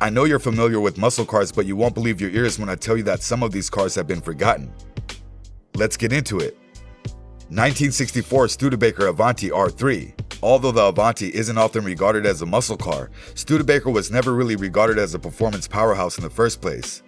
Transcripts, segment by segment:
I know you're familiar with muscle cars, but you won't believe your ears when I tell you that some of these cars have been forgotten. Let's get into it. 1964 Studebaker Avanti R3. Although the Avanti isn't often regarded as a muscle car, Studebaker was never really regarded as a performance powerhouse in the first place.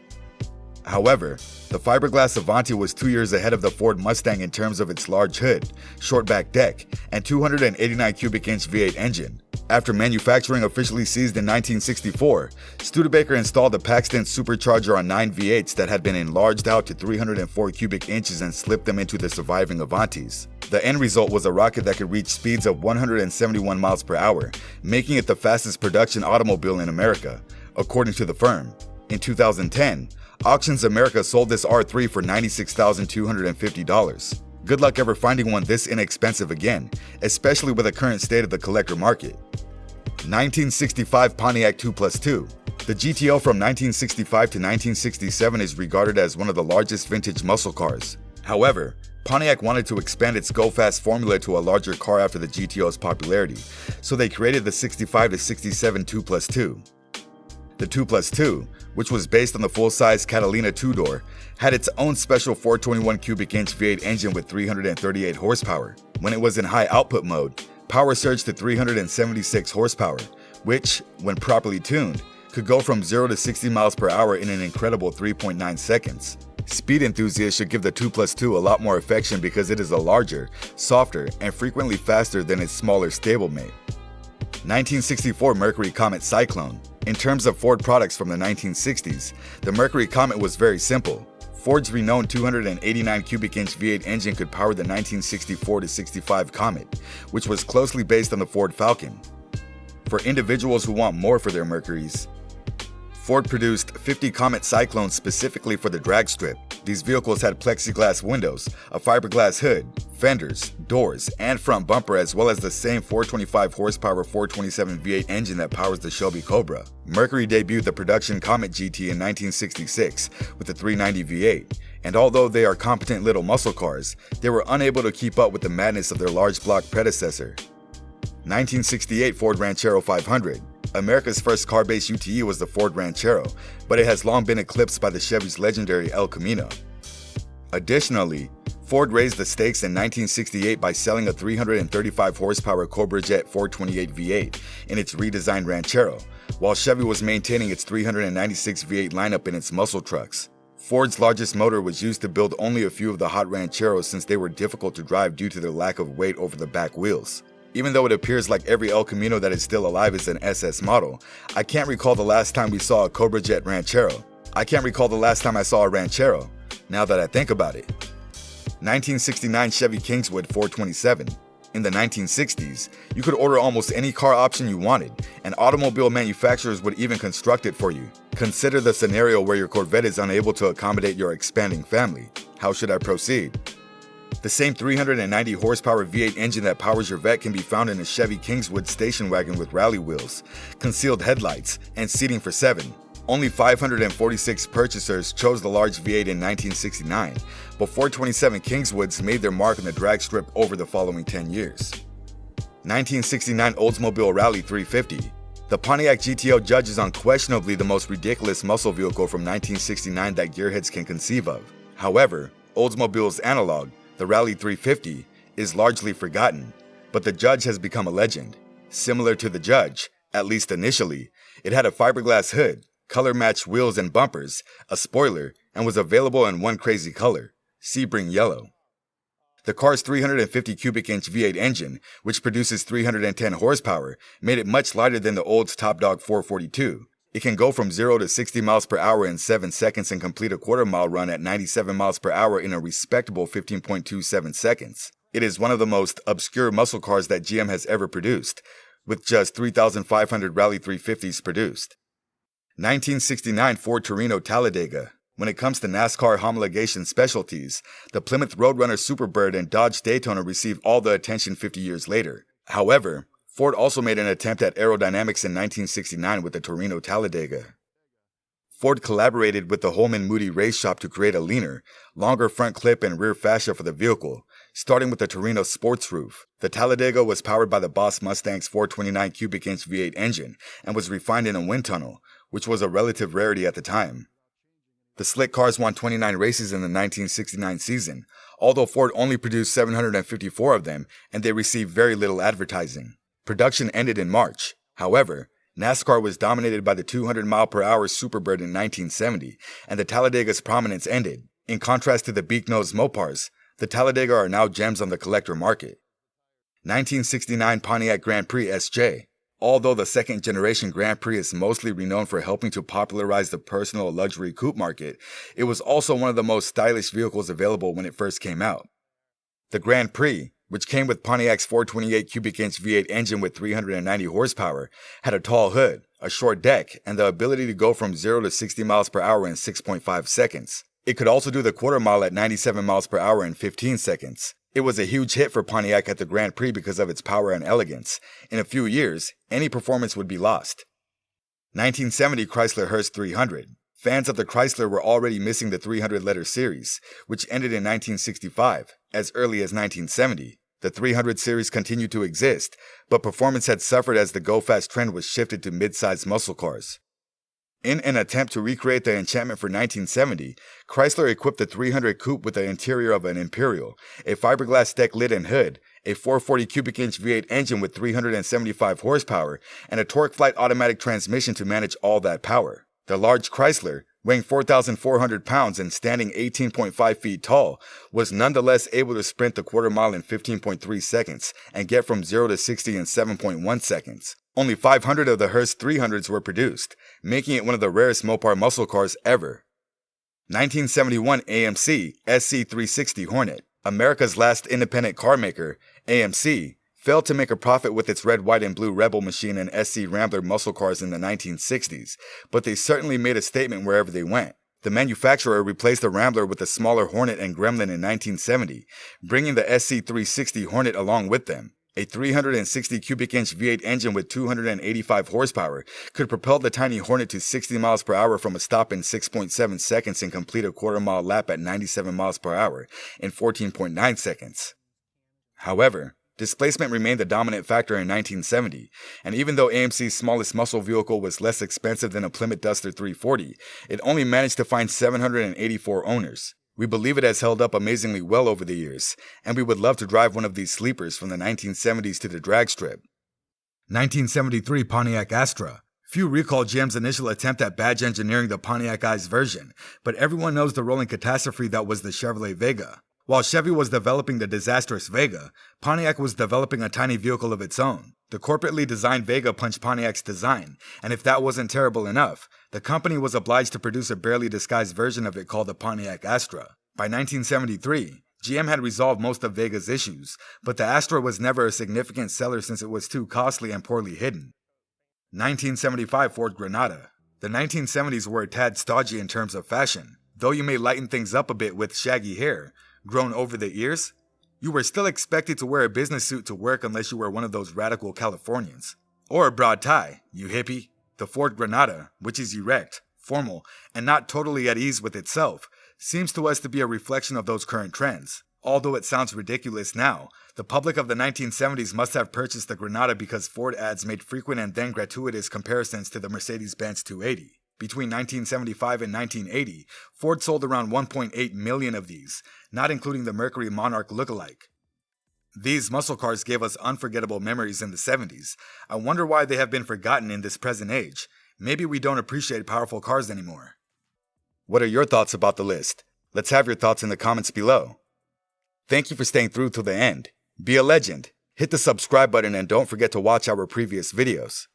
However, the fiberglass Avanti was 2 years ahead of the Ford Mustang in terms of its large hood, short back deck, and 289 cubic inch V8 engine. After manufacturing officially ceased in 1964, Studebaker installed a Paxton supercharger on 9 V8s that had been enlarged out to 304 cubic inches and slipped them into the surviving Avantis. The end result was a rocket that could reach speeds of 171 miles per hour, making it the fastest production automobile in America, according to the firm. In 2010, Auctions America sold this R3 for $96,250. Good luck ever finding one this inexpensive again, especially with the current state of the collector market. 1965 Pontiac 2+2. The GTO from 1965 to 1967 is regarded as one of the largest vintage muscle cars. However, Pontiac wanted to expand its go-fast formula to a larger car after the GTO's popularity, so they created the 65 to 67 2+2. The 2+2, which was based on the full-size Catalina two-door, had its own special 421 cubic inch V8 engine with 338 horsepower. When it was in high output mode, power surged to 376 horsepower, which, when properly tuned, could go from 0 to 60 miles per hour in an incredible 3.9 seconds. Speed enthusiasts should give the 2+2 a lot more affection because it is a larger, softer, and frequently faster than its smaller stablemate. 1964 Mercury Comet Cyclone. In terms of Ford products from the 1960s, the Mercury Comet was very simple. Ford's renowned 289 cubic inch V8 engine could power the 1964-65 Comet, which was closely based on the Ford Falcon. For individuals who want more for their Mercurys, Ford produced 50 Comet Cyclones specifically for the drag strip. These vehicles had plexiglass windows, a fiberglass hood, fenders, doors, and front bumper, as well as the same 425 horsepower 427 V8 engine that powers the Shelby Cobra. Mercury debuted the production Comet GT in 1966 with the 390 V8, and although they are competent little muscle cars, they were unable to keep up with the madness of their large block predecessor. 1968 Ford Ranchero 500. America's first car-based UTE was the Ford Ranchero, but it has long been eclipsed by the Chevy's legendary El Camino. Additionally, Ford raised the stakes in 1968 by selling a 335 horsepower Cobra Jet 428 V8 in its redesigned Ranchero, while Chevy was maintaining its 396 V8 lineup in its muscle trucks. Ford's largest motor was used to build only a few of the hot Rancheros since they were difficult to drive due to their lack of weight over the back wheels. Even though it appears like every El Camino that is still alive is an SS model, I can't recall the last time we saw a Cobra Jet Ranchero. I can't recall the last time I saw a Ranchero, now that I think about it. 1969 Chevy Kingswood 427. In the 1960s, you could order almost any car option you wanted, and automobile manufacturers would even construct it for you. Consider the scenario where your Corvette is unable to accommodate your expanding family. How should I proceed? The same 390 horsepower V8 engine that powers your Vette can be found in a Chevy Kingswood station wagon with rally wheels, concealed headlights, and seating for 7. Only 546 purchasers chose the large V8 in 1969, but 427 Kingswoods made their mark on the drag strip over the following 10 years. 1969 Oldsmobile Rally 350. The Pontiac GTO Judge is unquestionably the most ridiculous muscle vehicle from 1969 that gearheads can conceive of. However, Oldsmobile's analog, the Rally 350, is largely forgotten, but the Judge has become a legend. Similar to the Judge, at least initially, it had a fiberglass hood, color-matched wheels and bumpers, a spoiler, and was available in one crazy color, Sebring yellow. The car's 350 cubic inch V8 engine, which produces 310 horsepower, made it much lighter than the Olds Top Dog 442. It can go from 0 to 60 miles per hour in 7 seconds and complete a quarter-mile run at 97 miles per hour in a respectable 15.27 seconds. It is one of the most obscure muscle cars that GM has ever produced, with just 3,500 Rally 350s produced. 1969 Ford Torino Talladega. When it comes to NASCAR homologation specialties, the Plymouth Roadrunner Superbird and Dodge Daytona receive all the attention 50 years later. However, Ford also made an attempt at aerodynamics in 1969 with the Torino Talladega. Ford collaborated with the Holman Moody Race Shop to create a leaner, longer front clip and rear fascia for the vehicle, starting with the Torino Sports Roof. The Talladega was powered by the Boss Mustang's 429 cubic inch V8 engine and was refined in a wind tunnel, which was a relative rarity at the time. The slick cars won 29 races in the 1969 season, although Ford only produced 754 of them and they received very little advertising. Production ended in March. However, NASCAR was dominated by the 200-mile-per-hour Superbird in 1970, and the Talladega's prominence ended. In contrast to the beak-nosed Mopars, the Talladega are now gems on the collector market. 1969 Pontiac Grand Prix SJ. Although the second-generation Grand Prix is mostly renowned for helping to popularize the personal luxury coupe market, it was also one of the most stylish vehicles available when it first came out. The Grand Prix, which came with Pontiac's 428 cubic inch V8 engine with 390 horsepower, had a tall hood, a short deck, and the ability to go from 0 to 60 miles per hour in 6.5 seconds. It could also do the quarter mile at 97 miles per hour in 15 seconds. It was a huge hit for Pontiac at the Grand Prix because of its power and elegance. In a few years, any performance would be lost. 1970 Chrysler Hearst 300. Fans of the Chrysler were already missing the 300-letter series, which ended in 1965. As early as 1970, the 300 series continued to exist, but performance had suffered as the go-fast trend was shifted to mid-sized muscle cars. In an attempt to recreate the enchantment for 1970, Chrysler equipped the 300 Coupe with the interior of an Imperial, a fiberglass deck lid and hood, a 440 cubic inch V8 engine with 375 horsepower, and a TorqueFlite automatic transmission to manage all that power. The large Chrysler, weighing 4,400 pounds and standing 18.5 feet tall, was nonetheless able to sprint the quarter mile in 15.3 seconds and get from 0 to 60 in 7.1 seconds. Only 500 of the Hearst 300s were produced, making it one of the rarest Mopar muscle cars ever. 1971 AMC SC360 Hornet. America's last independent car maker, AMC, failed to make a profit with its red, white, and blue Rebel Machine and SC Rambler muscle cars in the 1960s, but they certainly made a statement wherever they went. The manufacturer replaced the Rambler with a smaller Hornet and Gremlin in 1970, bringing the SC360 Hornet along with them. A 360 cubic inch V8 engine with 285 horsepower could propel the tiny Hornet to 60 miles per hour from a stop in 6.7 seconds and complete a quarter mile lap at 97 miles per hour in 14.9 seconds. However, displacement remained the dominant factor in 1970, and even though AMC's smallest muscle vehicle was less expensive than a Plymouth Duster 340, it only managed to find 784 owners. We believe it has held up amazingly well over the years, and we would love to drive one of these sleepers from the 1970s to the drag strip. 1973 Pontiac Astra. Few recall GM's initial attempt at badge engineering the Pontiac I's version, but everyone knows the rolling catastrophe that was the Chevrolet Vega. While Chevy was developing the disastrous Vega, Pontiac was developing a tiny vehicle of its own. The corporately designed Vega punched Pontiac's design, and if that wasn't terrible enough, the company was obliged to produce a barely disguised version of it called the Pontiac Astra. By 1973, GM had resolved most of Vega's issues, but the Astra was never a significant seller since it was too costly and poorly hidden. 1975 Ford Granada. The 1970s were a tad stodgy in terms of fashion. Though you may lighten things up a bit with shaggy hair, grown over the ears, you were still expected to wear a business suit to work unless you were one of those radical Californians. Or a broad tie, you hippie. The Ford Granada, which is erect, formal, and not totally at ease with itself, seems to us to be a reflection of those current trends. Although it sounds ridiculous now, the public of the 1970s must have purchased the Granada because Ford ads made frequent and then gratuitous comparisons to the Mercedes-Benz 280. Between 1975 and 1980, Ford sold around 1.8 million of these, not including the Mercury Monarch lookalike. These muscle cars gave us unforgettable memories in the 70s. I wonder why they have been forgotten in this present age. Maybe we don't appreciate powerful cars anymore. What are your thoughts about the list? Let's have your thoughts in the comments below. Thank you for staying through till the end. Be a legend. Hit the subscribe button and don't forget to watch our previous videos.